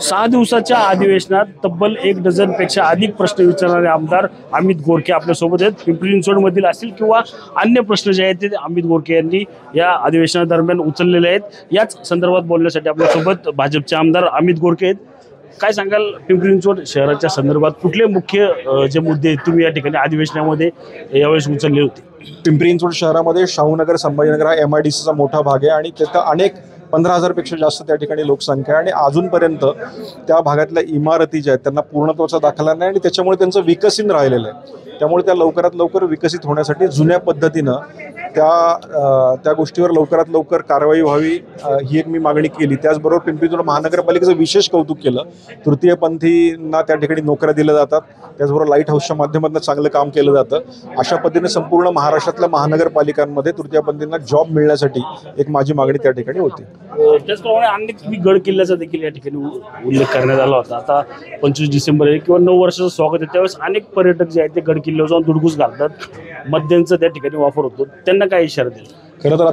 6 दिवसाच्या अधिवेशनात तब्बल 1 डझनपेक्षा अधिक प्रश्न विचारणारे आमदार अमित गोरखे आपल्यासोबत आहेत। पिंपरी चिंचवडमधील असतील किंवा अन्य प्रश्न जे आहेत ते अमित गोरखे यांनी या अधिवेशनादरम्यान उचललेले आहेत। याच संदर्भात बोलण्यासाठी आपल्यासोबत भाजपचे आमदार अमित गोरखे आहेत। काय सांगाल, पिंपरी चिंचवड शहराच्या संदर्भात कुठले मुख्य जे मुद्दे तुम्ही या ठिकाणी अधिवेशनामध्ये यावेळेस उचलले होते? पिंपरी चिंचवड शहरामध्ये शाहूनगर संभाजीनगर हा MIDCचा मोठा भाग आहे आणि तिथं अनेक 15,000 पेक्षा जास्त त्या ठिकाणी लोकसंख्या आहे आणि अजूनपर्यंत त्या भागातल्या इमारती ज्या आहेत त्यांना पूर्णत्वाचा दाखला नाही आणि त्याच्यामुळे त्यांचं विकसित राहिलेलं आहे। त्यामुळे त्या लवकरात लवकर विकसित होण्यासाठी जुन्या पद्धतीनं त्या गोष्टीवर लवकरात लवकर कारवाई व्हावी ही एक मी मागणी केली। त्याचबरोबर पिंपरी चिंचवड महानगरपालिकेचं विशेष कौतुक केलं। तृतीयपंथींना त्या ठिकाणी नोकऱ्या दिल्या जातात, त्याचबरोबर लाईट हाऊसच्या माध्यमातून चांगलं काम केलं जातं। अशा पद्धतीने संपूर्ण महाराष्ट्रातल्या महानगरपालिकांमध्ये तृतीयपंथींना जॉब मिळण्यासाठी एक माझी मागणी त्या ठिकाणी होती। त्याचप्रमाणे अनेक गड किल्ल्याचा देखील या ठिकाणी उल्लेख करण्यात आला होता। आता 25 डिसेंबर आहे किंवा 9 वर्षाचं स्वागत आहे, त्यावेळेस अनेक पर्यटक जे आहेत ते गड किल्ल्यावर जाऊन दुडगूस घालतात, मद्यांचा त्या ठिकाणी वापर होतो, त्यांना काय इशारा देईल? खरं तर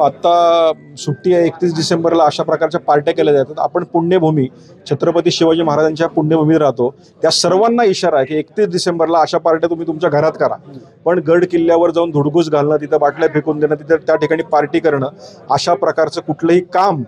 आता सुट्टी आहे, 31 डिसेंबरला अशा प्रकारच्या पार्ट्या केल्या जातात। आपण पुण्यभूमी छत्रपती शिवाजी महाराजांच्या पुण्यभूमीत राहतो, त्या सर्वांना इशारा आहे की 31 डिसेंबरला अशा पार्ट्या तुम्ही तुमच्या घरात करा, पण गड किल्ल्यावर जाऊन धुडगूस घालणं, तिथं बाटल्या फेकून देणं, तिथं त्या ठिकाणी पार्टी करणं, अशा प्रकारचं कुठलंही काम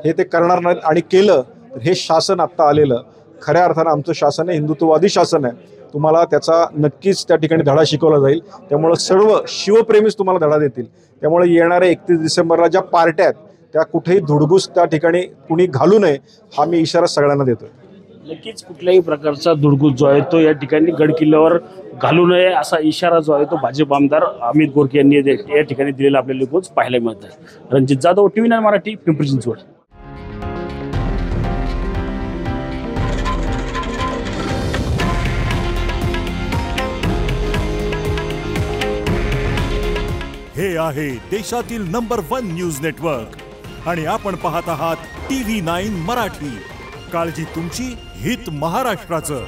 हे ते करणार नाहीत। आणि केलं तर हे शासन आत्ता आलेलं खऱ्या अर्थानं आमचं शासन आहे, हिंदुत्ववादी शासन आहे। तुम्हाला त्याचा नक्कीच त्या ठिकाणी धडा शिकवला जाईल, त्यामुळे सर्व शिवप्रेमीच तुम्हाला धडा देतील। त्यामुळे येणाऱ्या 31 डिसेंबरला ज्या पार्ट्या आहेत त्या कुठेही धुडगूस त्या ठिकाणी कुणी घालू नये हा मी इशारा सगळ्यांना देतोय। नक्कीच कुठल्याही प्रकारचा दुडगूस जो आहे तो या ठिकाणी गड किल्ल्यावर घालू नये असा इशारा जो आहे तो भाजप आमदार अमित गोरखे यांनी या ठिकाणी दिलेला आपल्याला रोज पाहायला मिळत आहे। रणजित जाधव, TV9 मराठी, पिंपरी चिंचवड। हे आहे देशातील नंबर 1 न्यूज नेटवर्क आणि आपण पाहत आहात TV9 मराठी। काळजी तुमची, हित महाराष्ट्राचं।